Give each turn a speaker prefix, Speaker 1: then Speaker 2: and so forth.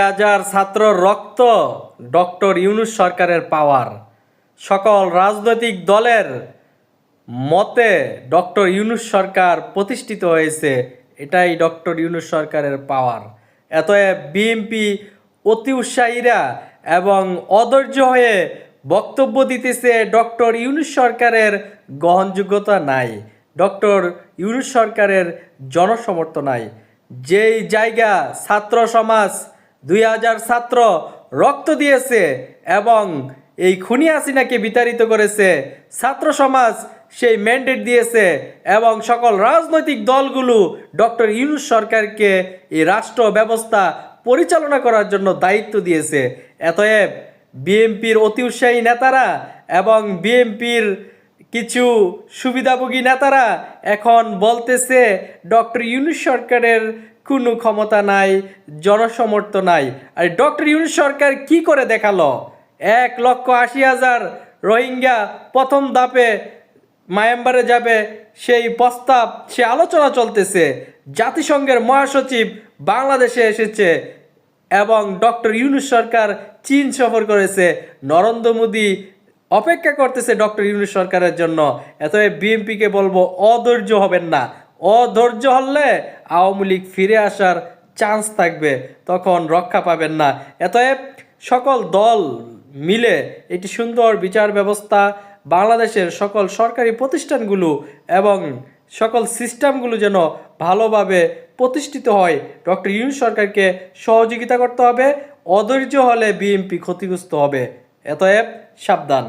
Speaker 1: হাজার ছাত্র রক্ত ডক্টর ইউনূস সরকারের পাওয়ার। সকল রাজনৈতিক দলের মতে ডক্টর ইউনূস সরকার প্রতিষ্ঠিত হয়েছে, এটাই ডক্টর ইউনূস সরকারের পাওয়ার। এতএব বিএনপি অতি উৎসাহীরা এবং অধৈর্য হয়ে বক্তব্য দিতেছে ডক্টর ইউনূস সরকারের গ্রহণযোগ্যতা নাই, ডক্টর ইউনূস সরকারের জনসমর্থন নাই। যেই জায়গা ছাত্র সমাজ 2000 ছাত্র রক্ত দিয়েছে এবং এই খুনি হাসিনাকে বিতাড়িত করেছে, ছাত্র সমাজ সেই ম্যান্ডেট দিয়েছে এবং সকল রাজনৈতিক দলগুলো ডক্টর ইউনূস সরকারকে এই রাষ্ট্র ব্যবস্থা পরিচালনা করার জন্য দায়িত্ব দিয়েছে। এতএব বিএনপির অতি উৎসাহী নেতারা এবং বিএনপির কিছু সুবিধাভোগী নেতারা এখন বলতেছে ডক্টর ইউনূস সরকারের কোনো ক্ষমতা নাই, জনসমর্থন নাই। আর ডক্টর ইউনূস সরকার কি করে দেখালো? 1,80,000 রোহিঙ্গা প্রথম ধাপে মায়ানমারে যাবে, সেই প্রস্তাব, সে আলোচনা চলতেছে। জাতিসংঘের মহাসচিব বাংলাদেশে এসেছে এবং ডক্টর ইউনূস সরকার চীন সফর করেছে। নরেন্দ্র মোদী অপেক্ষা করতেছে ডক্টর ইউনূস সরকারের জন্য। এতএব বিএনপিকে বলবো অধৈর্য হবেন না। অধৈর্য হলে আওয়ামী লীগ ফিরে আসার চান্স থাকবে, তখন রক্ষা পাবেন না। এতএব সকল দল মিলে একটি সুন্দর বিচার ব্যবস্থা, বাংলাদেশের সকল সরকারি প্রতিষ্ঠানগুলো এবং সকল সিস্টেমগুলো যেন ভালোভাবে প্রতিষ্ঠিত হয়, ডক্টর ইউনূস সরকারকে সহযোগিতা করতে হবে। অধৈর্য হলে বিএনপি ক্ষতিগ্রস্ত হবে। এতএব সাবধান।